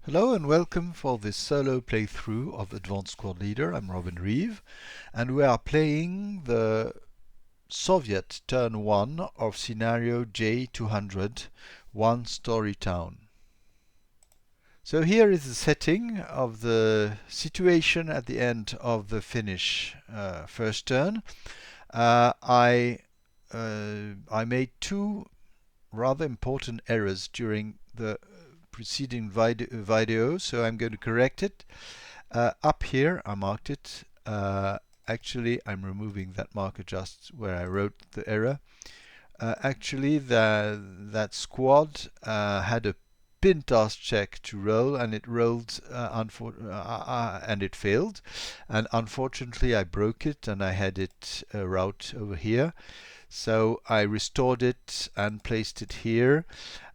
Hello and welcome for this solo playthrough of Advanced Squad Leader. I'm Robin Reeve and we are playing the Soviet turn 1 of scenario J200 One Story Town. So here is the setting of the situation at the end of the Finnish first turn. Uh, I, I made two rather important errors during the preceding video, so I'm going to correct it. Up here, I marked it. Actually, I'm removing that marker just where I wrote the error. Actually, that squad had a pin task check to roll, and it rolled, and it failed. And unfortunately, I broke it, and I had it route over here. So I restored it and placed it here.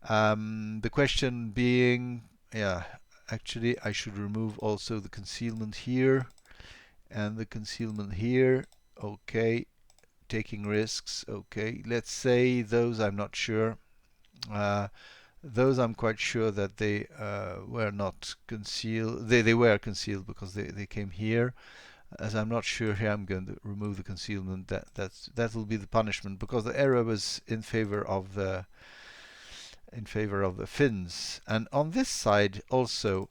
The question being, yeah, actually I should remove also the concealment here and the concealment here. Okay, taking risks. Okay, let's say those I'm not sure. Uh, those I'm quite sure that they were not concealed. They were concealed because they came here. As I'm not sure here, I'm going to remove the concealment. That will be the punishment because the error was in favor of the Finns. And on this side also,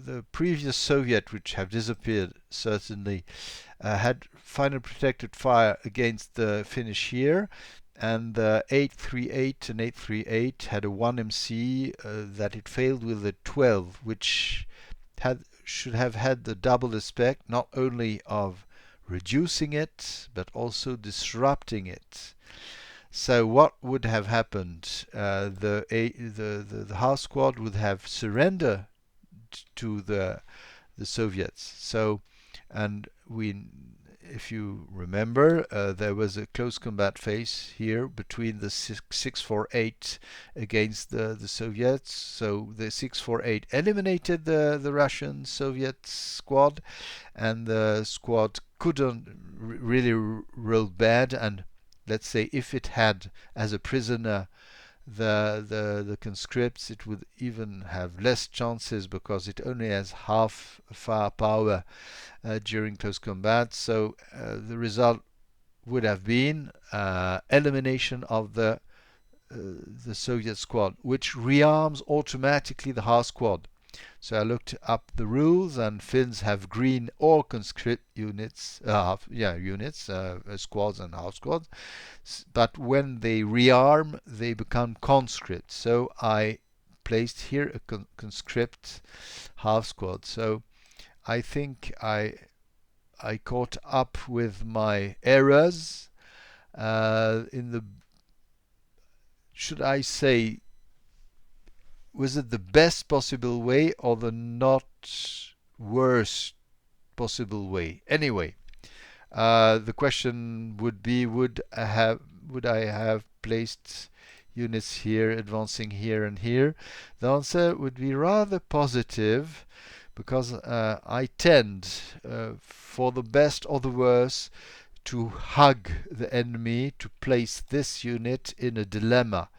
the previous Soviet, which have disappeared certainly, had final protected fire against the Finnish here. And the 838 and 838 had a 1MC that it failed with a 12, which should have had the double aspect not only of reducing it but also disrupting it. So what would have happened? The house squad would have surrendered to the Soviets. So, and if you remember, there was a close combat phase here between the 648 against the Soviets. So the 648 eliminated the Russian Soviet squad, and the squad couldn't really roll bad. And let's say if it had as a prisoner the conscripts, it would even have less chances because it only has half firepower during close combat. So the result would have been elimination of the Soviet squad, which rearms automatically the house squad. So I looked up the rules, and Finns have green or conscript units, squads and half squads. But when they rearm, they become conscript. So I placed here a conscript half squad. So I think I caught up with my errors in the, should I say, was it the best possible way or the not worst possible way? Anyway, the question would be: would I have placed units here, advancing here and here? The answer would be rather positive, because I tend, for the best or the worst, to hug the enemy, to place this unit in a dilemma,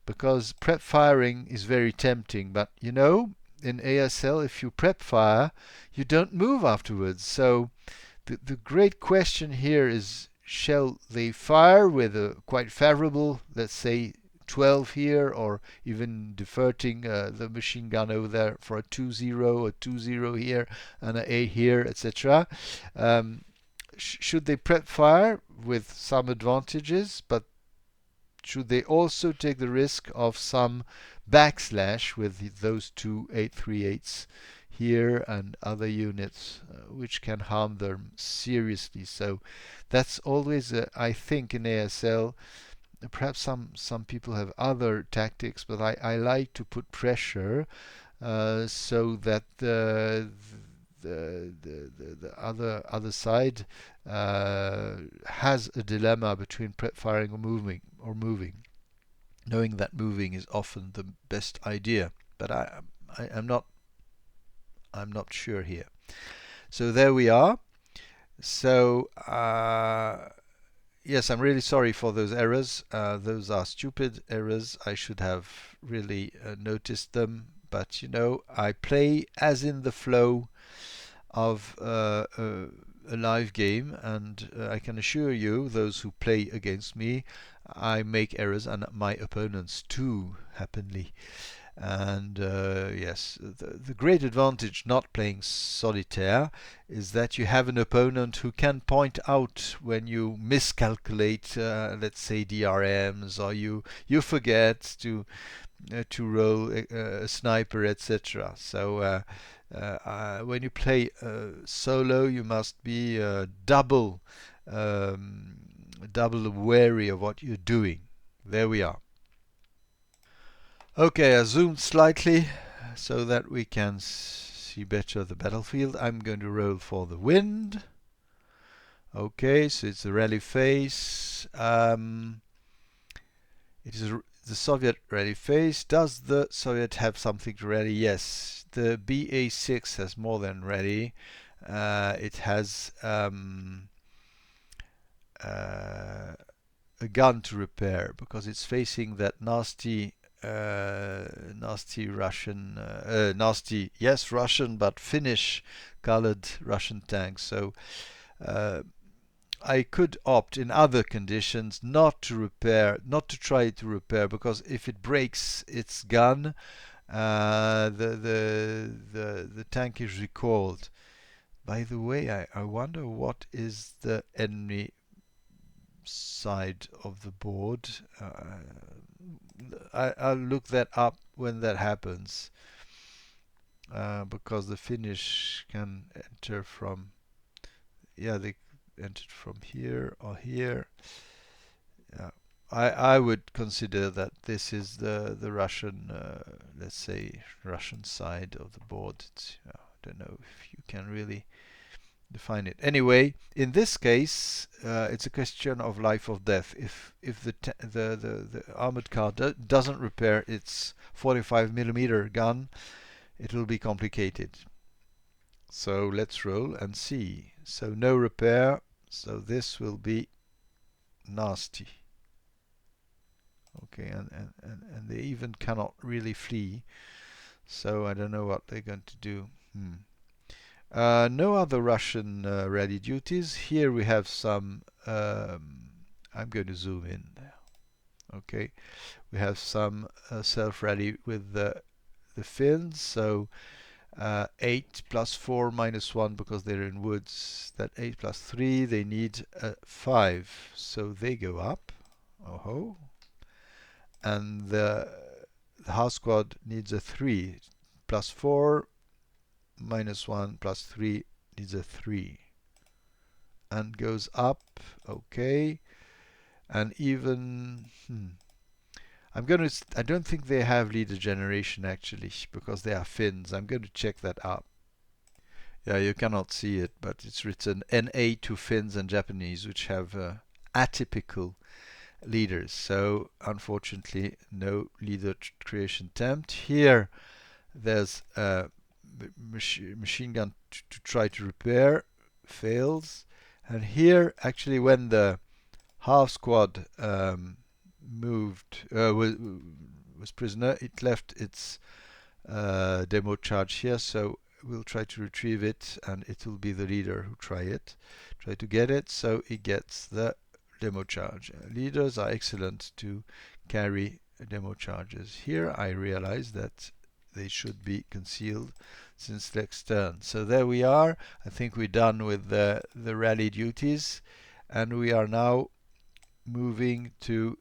because prep firing is very tempting. But you know, in ASL, if you prep fire, you don't move afterwards. So the great question here is, shall they fire with a quite favorable, let's say 12 here, or even diverting the machine gun over there for a 2-0, a 2-0 here, and an 8 here, etc. Should they prep fire with some advantages, but should they also take the risk of some backslash with those two 838s here and other units, which can harm them seriously? So that's always, I think, in ASL. Perhaps some people have other tactics, but I like to put pressure so that the other side has a dilemma between prep firing or moving, knowing that moving is often the best idea. But I'm not sure here. So there we are. So yes, I'm really sorry for those errors. Those are stupid errors. I should have really noticed them. But you know, I play as in the flow of a live game, and I can assure you, those who play against me, I make errors, and my opponents too, happily. And yes, the great advantage not playing solitaire is that you have an opponent who can point out when you miscalculate, let's say DRMs, or you forget to roll a sniper, etc. So when you play solo, you must be double wary of what you're doing. There we are. Okay, I zoomed slightly so that we can see better the battlefield. I'm going to roll for the wind. Okay, so it's the rally phase. It is the Soviet rally phase. Does the Soviet have something to rally? Yes. The BA6 has more than ready. It has a gun to repair because it's facing that nasty Russian, nasty, yes, Russian, but Finnish colored Russian tanks. So uh, I could opt in other conditions not to repair, not to try to repair, because if it breaks its gun, the tank is recalled. By the way, I wonder what is the enemy side of the board. I'll look that up when that happens, because the Finnish can enter from, yeah, they entered from here or here. Yeah. I would consider that this is the Russian, let's say, Russian side of the board. I don't know if you can really define it. Anyway, in this case, it's a question of life or death. If the armored car doesn't repair its 45 millimeter gun, it will be complicated. So let's roll and see. So no repair. So this will be nasty. Okay, and they even cannot really flee. So I don't know what they're going to do. No other Russian ready duties. Here we have some. I'm going to zoom in there. Okay, we have some self-ready with the Finns. So 8 plus 4 minus 1 because they're in woods. That 8 plus 3, they need 5. So they go up. Oh ho. And the house squad needs a 3. Plus 4 minus 1 plus 3 needs a 3. And goes up. Okay. And even I don't think they have leader generation actually because they are Finns. I'm going to check that out. Yeah, you cannot see it, but it's written NA to Finns and Japanese, which have atypical leaders. So unfortunately, no leader creation attempt. Here, there's a machine gun to try to repair, fails. And here, actually, when the half squad moved, was prisoner, it left its demo charge here. So we'll try to retrieve it, and it will be the leader who try to get it. So he gets the demo charge. Leaders are excellent to carry demo charges. Here I realize that they should be concealed since next turn. So there we are. I think we're done with the rally duties, and we are now moving to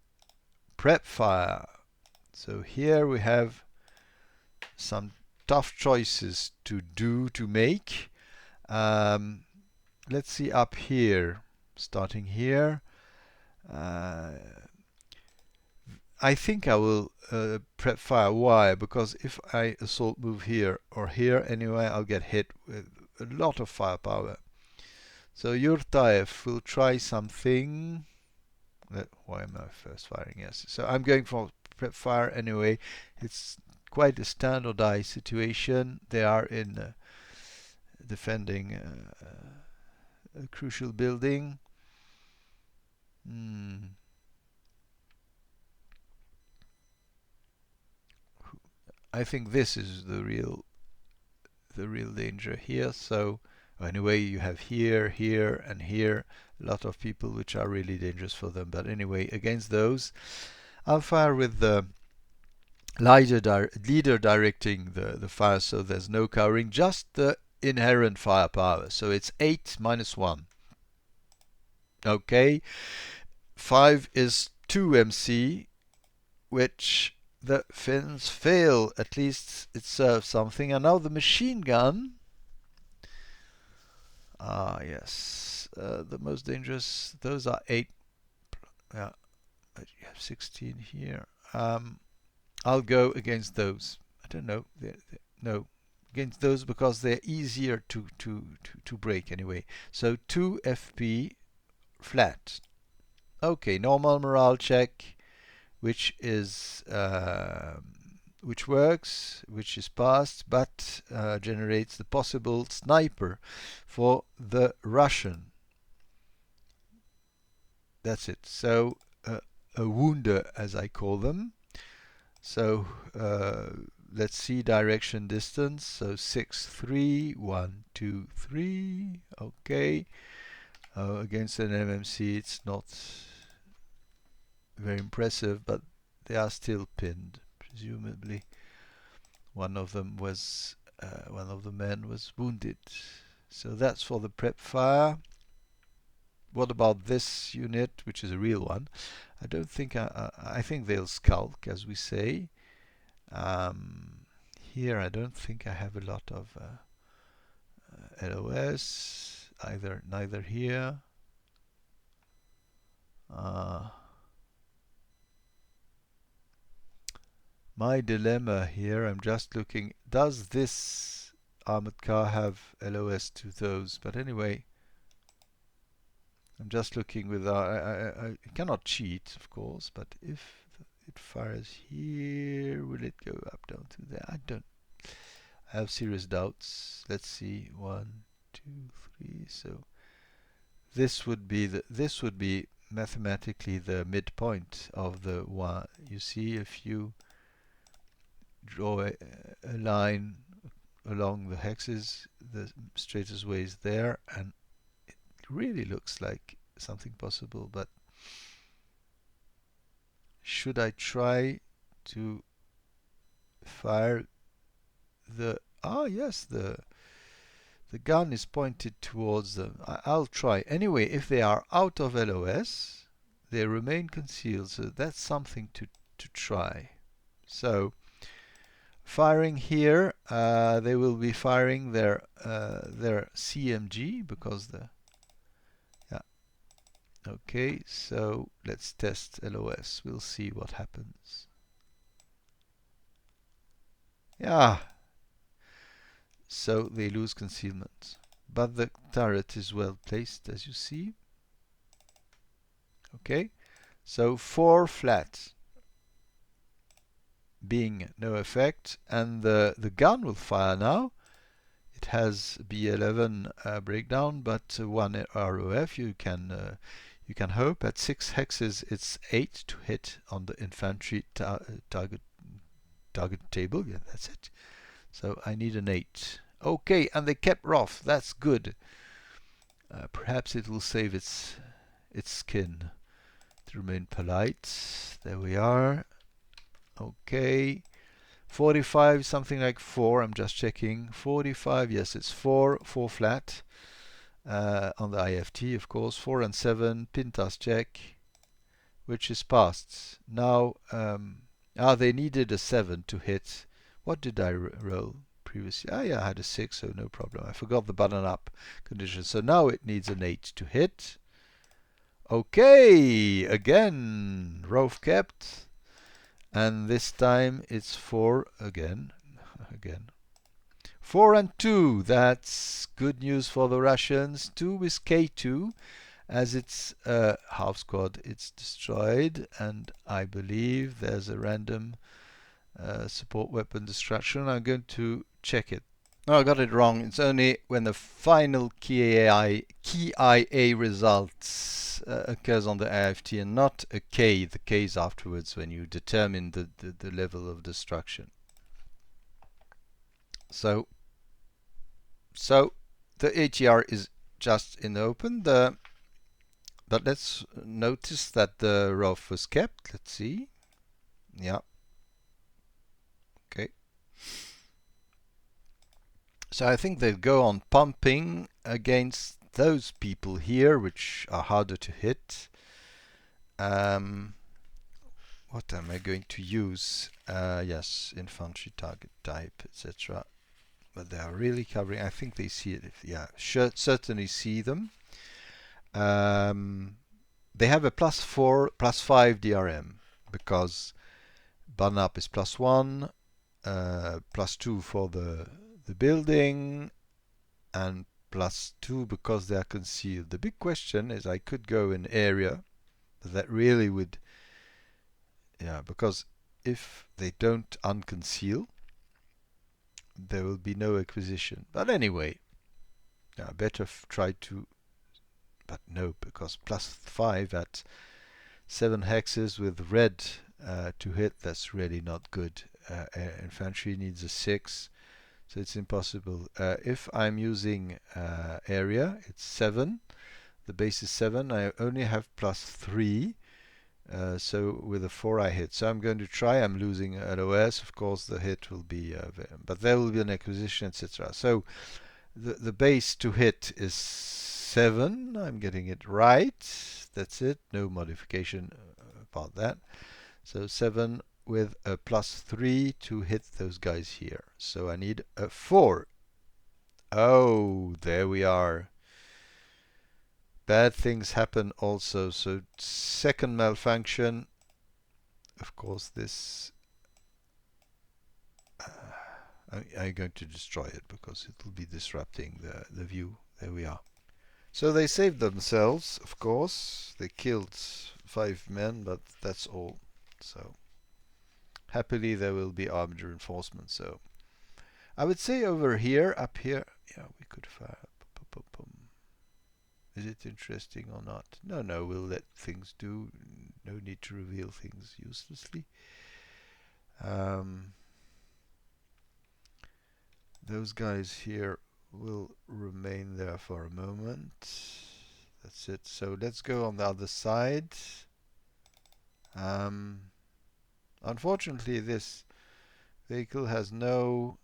prep fire. So here we have some tough choices to make. Let's see up here, starting here. I think I will prep fire. Why? Because if I assault move here or here anyway, I'll get hit with a lot of firepower. So Yurtaev will try something. Why am I first firing? Yes. So I'm going for prep fire anyway. It's quite a standardized situation. They are in defending a crucial building. Hmm. I think this is the real danger here. So anyway, you have here, here, and here a lot of people which are really dangerous for them. But anyway, against those, I'll fire with the leader directing the fire, so there's no covering, just the inherent firepower. So it's 8 minus 1. Okay, 5 is 2 MC, which the Finns fail. At least it serves something. And now the machine gun. Ah, yes. The most dangerous. Those are 8. Yeah, but you have 16 here. I'll go against those. I don't know. No, against those because they're easier to break anyway. So 2 FP flat. Okay, normal morale check, which is which works, which is passed, but generates the possible sniper for the Russian. That's it. So a wounder, as I call them. So let's see direction distance. So 6, 3, 1, 2, 3. Okay. Against an MMC, it's not very impressive, but they are still pinned. Presumably, one of the men was wounded. So that's for the prep fire. What about this unit, which is a real one? I don't think I think they'll skulk, as we say. Here, I don't think I have a lot of LOS either. Neither here. My dilemma here, I'm just looking, does this armored car have LOS to those? But anyway, I'm just looking with I cannot cheat, of course, but if it fires here, will it go up down to there? I don't. I have serious doubts. Let's see. 1, 2, 3. So this would be mathematically the midpoint of the one. You see, if you draw a line along the hexes, the straightest way is there, and it really looks like something possible. But should I try to fire the yes, the gun is pointed towards them. I'll try anyway. If they are out of LOS, they remain concealed, so that's something to try. So firing here, they will be firing their CMG because the yeah. Okay, so let's test LOS. We'll see what happens. Yeah, so they lose concealment, but the turret is well placed, as you see. Okay, so 4 flat being no effect, and the gun will fire now. It has B11 breakdown, but 1 ROF. You can hope at 6 hexes it's 8 to hit on the infantry target table. Yeah, that's it. So I need an 8. Okay, and they kept Roth. That's good. Perhaps it will save its skin to remain polite. There we are. Okay. 45, something like 4. I'm just checking. 45, yes, it's 4 flat on the IFT, of course. 4 and 7, Pintas check, which is passed. Now, they needed a 7 to hit. What did I roll previously? Yeah, I had a 6, so no problem. I forgot the button up condition. So now it needs an 8 to hit. Okay, again, Rove kept. And this time it's 4 again. 4 and 2. That's good news for the Russians. 2 is K2. As it's half squad, it's destroyed. And I believe there's a random support weapon destruction. I'm going to check it. No, I got it wrong. It's only when the final key IA results occurs on the AFT and not a K, the K's afterwards when you determine the level of destruction. So so the ATR is just in the open. But let's notice that the ROF was kept. Let's see. Yeah. Okay. So I think they go on pumping against those people here, which are harder to hit. Um, what am I going to use? Yes, infantry target type, etc. But they are really covering. I think they see it. Yeah, certainly see them. Um, they have a +4, +5 DRM because Barnap is +1, +2 for the building, and +2 because they are concealed. The big question is I could go in area, but that really would, yeah, because if they don't unconceal, there will be no acquisition. But anyway, yeah, better try to, but no, because +5 at 7 hexes with red to hit, that's really not good. Infantry needs a 6. So it's impossible. If I'm using area, it's 7. The base is 7. I only have +3. So with a 4 I hit. So I'm going to try. I'm losing LOS. Of course, the hit will be, but there will be an acquisition, etc. So the base to hit is 7. I'm getting it right. That's it. No modification about that. So 7 with a +3 to hit those guys here. So I need a 4. Oh, there we are. Bad things happen also. So second malfunction. Of course, this I'm going to destroy it because it will be disrupting the view. There we are. So they saved themselves, of course. They killed 5 men, but that's all. So happily there will be armed reinforcements. So I would say over here, up here, yeah, we could fire. Is it interesting or not? No, no, we'll let things do. No need to reveal things uselessly. Um, those guys here will remain there for a moment. That's it. So let's go on the other side. Unfortunately, this vehicle has no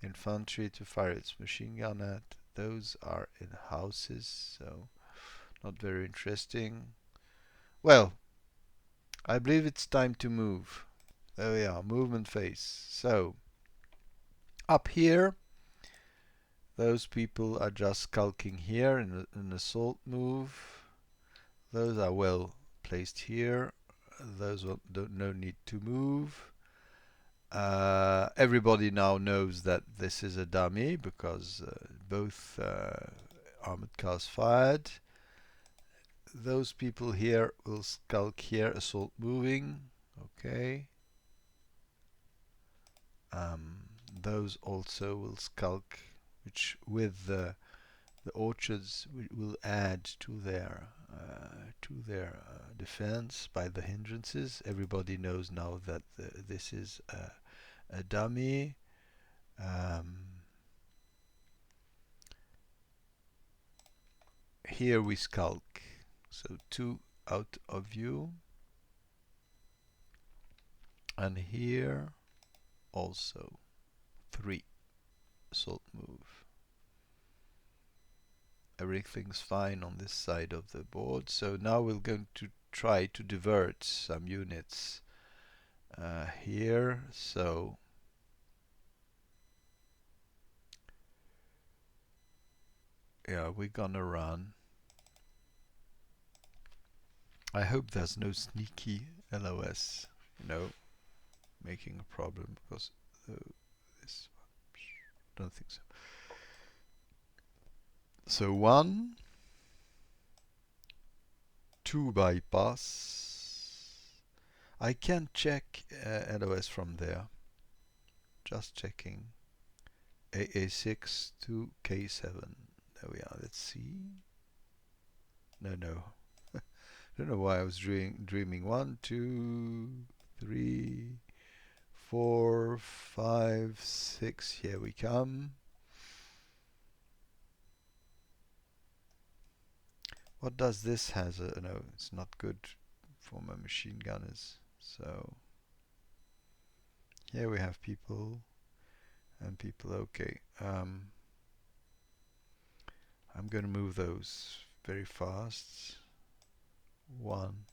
infantry to fire its machine gun at. Those are in houses, so not very interesting. Well, I believe it's time to move. There we are, movement phase. So, up here, those people are just skulking here in an assault move. Those are well placed here. Those don't no need to move. Everybody now knows that this is a dummy because both armored cars fired. Those people here will skulk here, assault moving. Okay. Those also will skulk, which with the orchards will add to their defense by the hindrances. Everybody knows now that this is a dummy. Here we skulk, so 2 out of view, and here also 3 assault move. Everything's fine on this side of the board, so now we're going to try to divert some units here. So yeah, we're gonna run. I hope there's no sneaky LOS, making a problem, because this one, don't think so. So 1, 2 bypass. I can check LOS from there. Just checking. AA6 to K7. There we are. Let's see. No, no. I don't know why I was dreaming. 1, 2, 3, 4, 5, 6. Here we come. What does this has? No, it's not good for my machine gunners. So here we have people and people. Okay. I'm going to move those very fast. 1,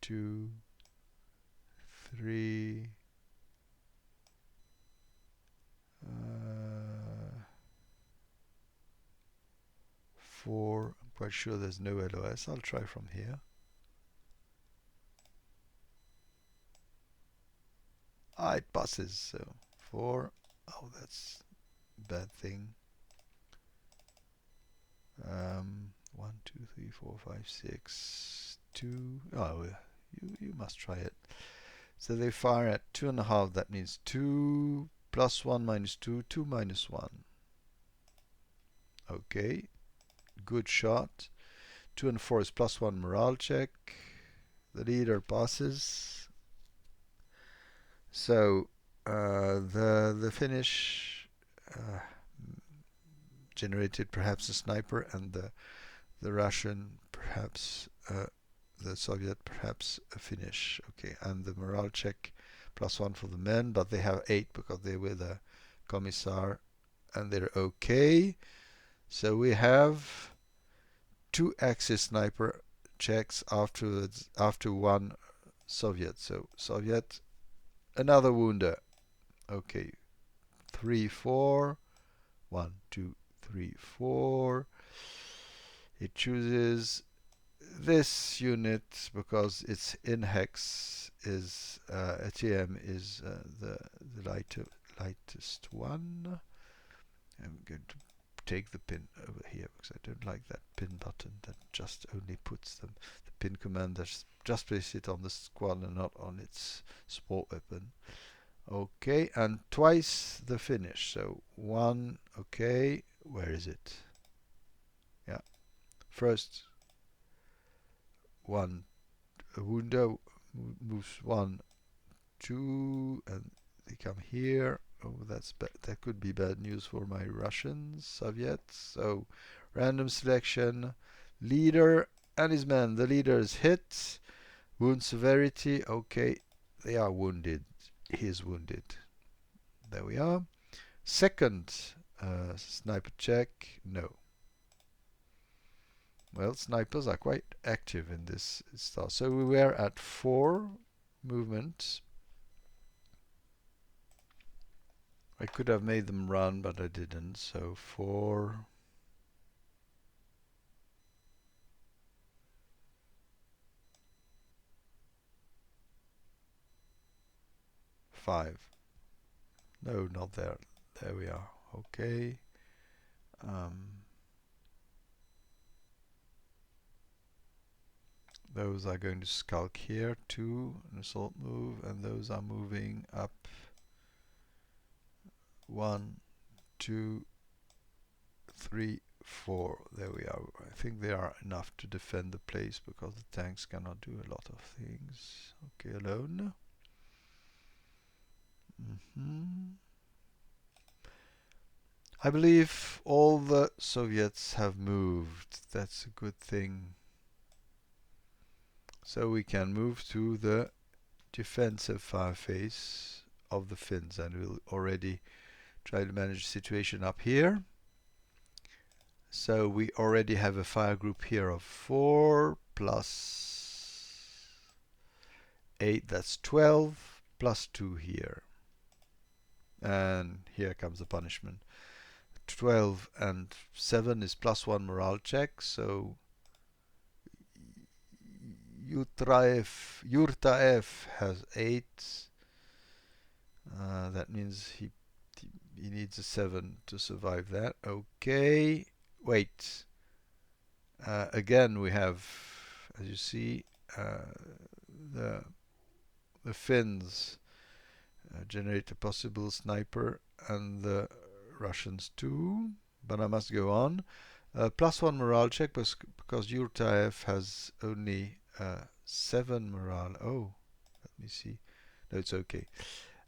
2, 3. 4. I'm quite sure there's no LOS. I'll try from here. Ah, it passes. So 4. Oh, that's a bad thing. 1, 2, 3, 4, 5, 6, 2. Oh, you must try it. So they fire at 2.5. That means 2 plus 1 minus 2, 2 minus 1. Okay, good shot. 2 and 4 is plus 1 morale check. The leader passes. So the finish generated perhaps a sniper, and the Russian perhaps the Soviet perhaps a finish. Okay, and the morale check plus 1 for the men, but they have 8 because they were the commissar, and they're okay. So we have 2 Axis sniper checks afterwards after 1 Soviet. So Soviet, another wounder. Okay, 3, 4. 1, 2, 3, 4. It chooses this unit because its in hex is ATM is the lightest one. I'm going to take the pin over here because I don't like that pin button that just only puts them. The pin command that's just place it on the squad and not on its support weapon. Okay, and twice the finish. So 1. Okay, where is it? Yeah, first 1 window moves 1, 2, and they come here. Oh, that could be bad news for my Russians, Soviets. So random selection, leader and his men. The leader is hit. Wound severity. Okay, they are wounded. He is wounded. There we are. Second sniper check. No. Well, snipers are quite active in this stuff. So we were at 4 movements. I could have made them run, but I didn't. So 4. 5. No, not there. There we are. Okay. Those are going to skulk here. 2, an assault move, and those are moving up. 1, 2, 3, 4. There we are. I think they are enough to defend the place because the tanks cannot do a lot of things. Okay, alone. I believe all the Soviets have moved. That's a good thing. So we can move to the defensive fire phase of the Finns, and we'll already try to manage the situation up here. So we already have a fire group here of 4 plus 8, that's 12, plus 2 here. And here comes the punishment. 12 and 7 is plus 1 morale check, so Yurtaev has 8. That means he needs a 7 to survive that. Okay, wait. Again, we have, as you see, the Finns generate a possible sniper, and the Russians too, but I must go on. +1 morale check because Yurtaev has only 7 morale. Oh, let me see. No, it's okay.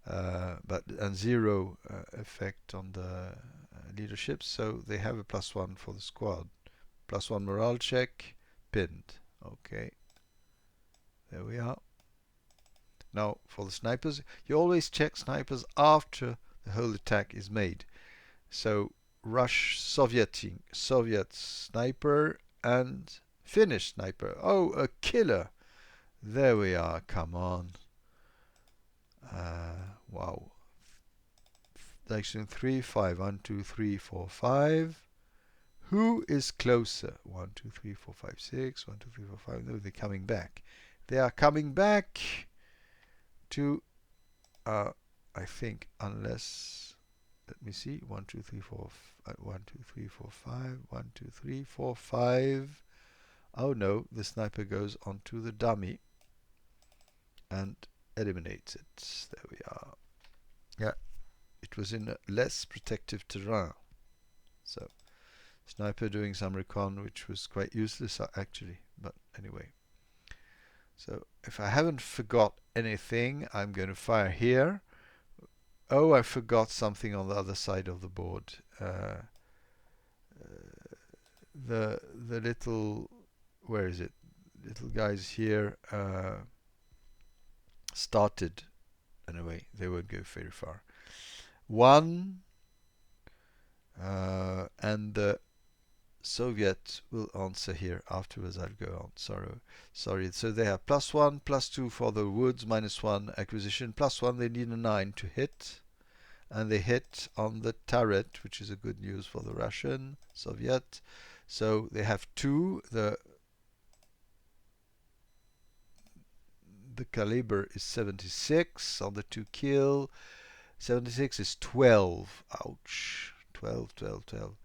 But and 0 effect on the leadership, so they have a +1 for the squad. +1 morale check, pinned. Okay, there we are. Now for the snipers, you always check snipers after the whole attack is made. So Soviet sniper and Finnish sniper. Oh, a killer! There we are. Come on. Wow. Section 3, 5. 1, 2, 3, 4, 5. Who is closer? 1, 2, 3, 4, 5, 6. 1, 2, 3, 4, 5. No, they're coming back. They are coming back to, I think, unless, let me see, 1, 2, 3, 4, 1, 2, 3, 4, 5. 1, 2, 3, 4, 5. Oh no, the sniper goes onto the dummy and eliminates it. There we are. Yeah, it was in a less protective terrain. So, sniper doing some recon, which was quite useless actually. But anyway. So, if I haven't forgot anything, I'm going to fire here. Oh, I forgot something on the other side of the board. The little, where is it? Little guys here started. Anyway, they won't go very far. 1 and the Soviet will answer here. Afterwards I'll go on. Sorry. So they have +1, +2 for the woods, -1 acquisition, +1. They need a 9 to hit, and they hit on the turret, which is a good news for the Russian Soviet. So they have 2. The caliber is 76 on the 2 kill. 76 is 12. Ouch. 12, 12, 12.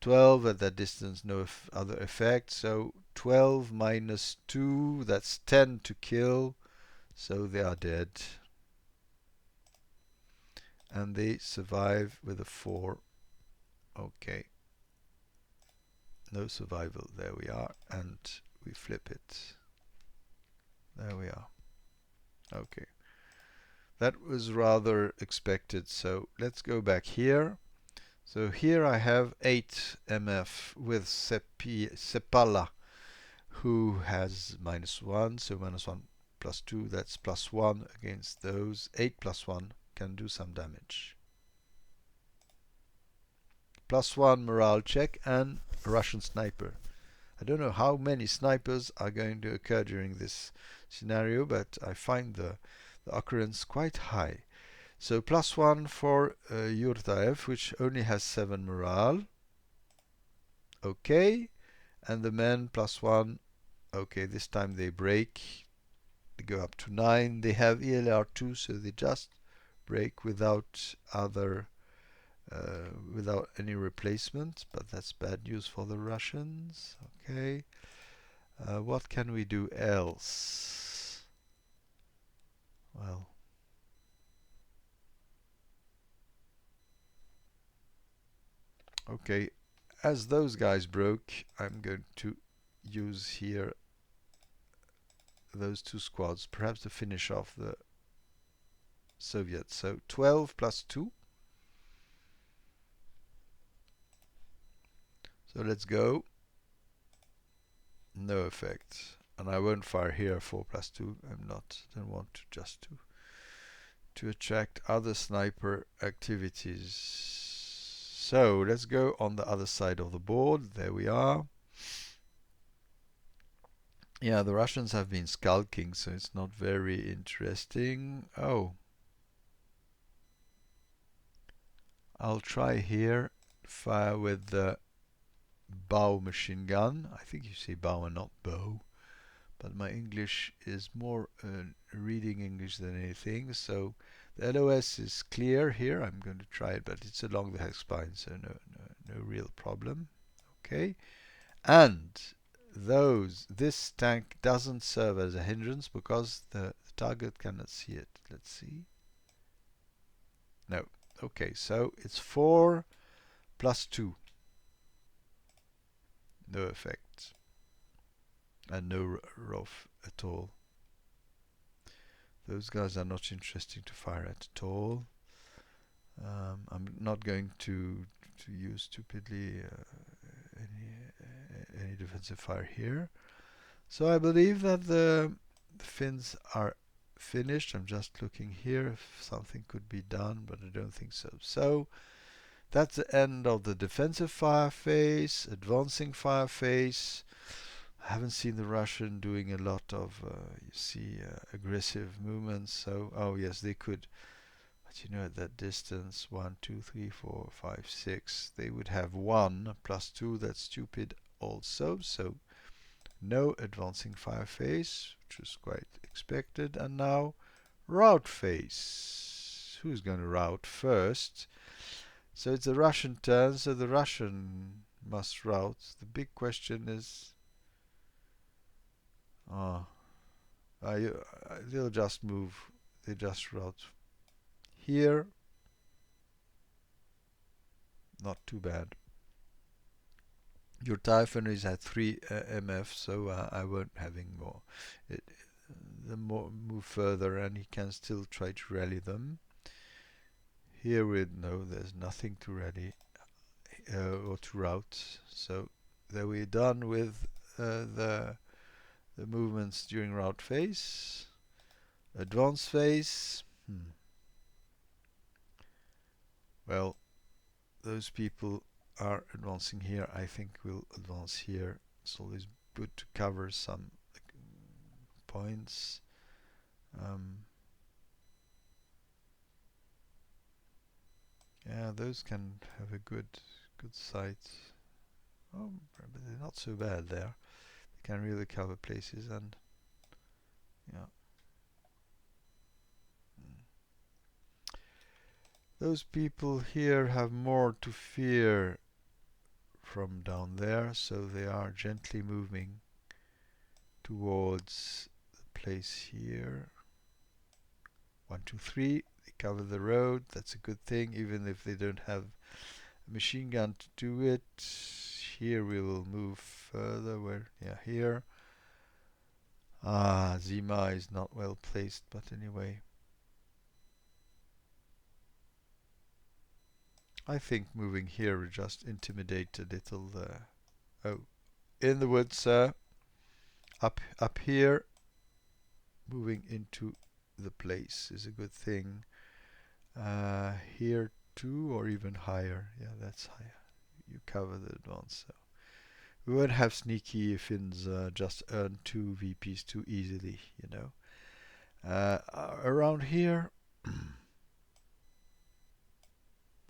12 at that distance, no other effect. So 12 minus 2, that's 10 to kill. So they are dead. And they survive with a 4. Okay. No survival. There we are. And we flip it. There we are. Okay. That was rather expected. So let's go back here. So here I have 8 MF with Sepala, who has -1, so -1 +2, that's +1 against those. 8 +1 can do some damage. +1 morale check and a Russian sniper. I don't know how many snipers are going to occur during this scenario, but I find the occurrence quite high. So +1 for Yurtaev, which only has 7 morale. Okay. And the men +1. Okay, this time they break. They go up to 9. They have ELR2, so they just break without without any replacement. But that's bad news for the Russians. Okay. What can we do else? Well, okay, as those guys broke, I'm going to use here those 2 squads, perhaps to finish off the Soviets. So 12 +2. So let's go. No effect. And I won't fire here 4 +2. Don't want to attract other sniper activities. So let's go on the other side of the board. There we are. Yeah, the Russians have been skulking, so it's not very interesting. Oh. I'll try here, fire with the bow machine gun. I think you say bow and not bow. But my English is more reading English than anything. So the LOS is clear here. I'm going to try it, but it's along the hex spine, so no real problem. Okay. And this tank doesn't serve as a hindrance because the target cannot see it. Let's see. No. Okay, so it's 4 +2. No effect. And no ROF at all. Those guys are not interesting to fire at all. I'm not going to use stupidly any defensive fire here. So I believe that the Finns are finished. I'm just looking here if something could be done, but I don't think so. So that's the end of the defensive fire phase. Advancing fire phase. I haven't seen the Russian doing a lot of, you see, aggressive movements. So, oh yes, they could. But you know, at that distance, 1, 2, 3, 4, 5, 6, they would have 1 +2. That's stupid also. So no advancing fire phase, which was quite expected. And now route phase. Who's going to route first? So it's the Russian turn, so the Russian must route. The big question is, they'll just move. They just route here. Not too bad. Your Typhoon is at 3 MF, so I won't having more. The more move further, and he can still try to rally them. Here we know there's nothing to rally or to route. So there we're done with the movements during route phase. Advance phase. Well, those people are advancing here. I think we'll advance here. It's always good to cover some points. Yeah, those can have a good site. Oh, but they're not so bad there. They can really cover places, and yeah. Those people here have more to fear from down there, so they are gently moving towards the place here. 1, 2, 3. They cover the road. That's a good thing, even if they don't have a machine gun to do it. Here we will move further. Where? Yeah, here. Zima is not well placed, but anyway. I think moving here will just intimidate a little. Oh, in the woods, sir. Up here. Moving into the place is a good thing. Here too, or even higher. Yeah, that's higher. You cover the advance. So we won't have sneaky Finns just earn 2 VPs too easily, you know. Around here,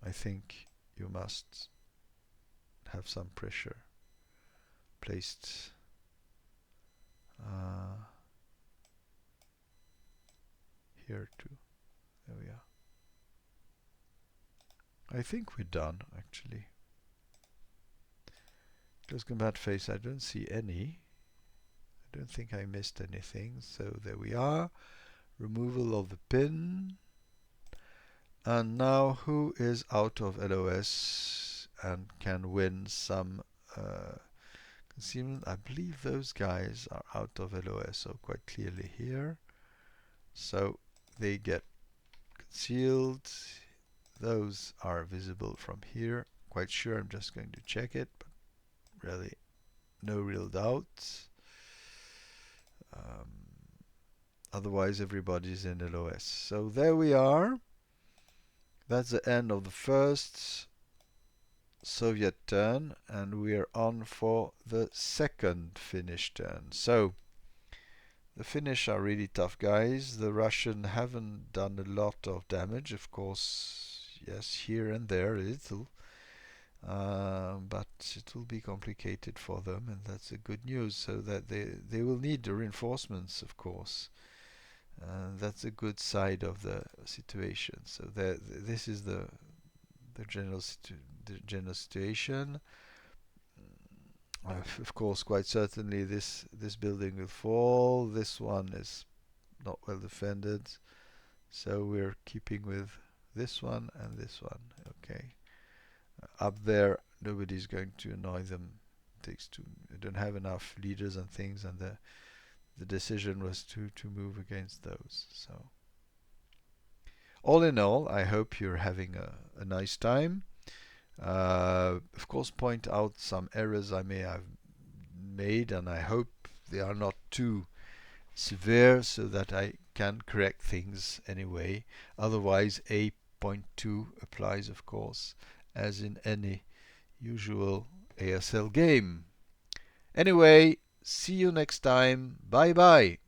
I think you must have some pressure placed. Here too. There we are. I think we're done, actually. Close combat phase, I don't see any. I don't think I missed anything. So there we are. Removal of the pin. And now who is out of LOS and can win some concealment? I believe those guys are out of LOS, so quite clearly here. So they get concealed. Those are visible from here. Quite sure, I'm just going to check it, but really no real doubts. Otherwise everybody's in LOS. So there we are. That's the end of the first Soviet turn, and we are on for the second Finnish turn. So the Finnish are really tough guys. The Russian haven't done a lot of damage, of course. Yes, here and there a little, but it will be complicated for them, and that's a good news. So that they will need the reinforcements, of course. That's a good side of the situation. So this is the general situation. Of course, quite certainly this building will fall. This one is not well defended, so we're keeping with this one and this one. Okay. Up there, nobody's going to annoy them. Takes too, they don't have enough leaders and things, and the decision was to move against those. So all in all, I hope you're having a nice time. Of course, point out some errors I may have made, and I hope they are not too severe so that I can correct things anyway. Otherwise, 8.2 applies, of course, as in any usual ASL game. Anyway, see you next time. Bye bye.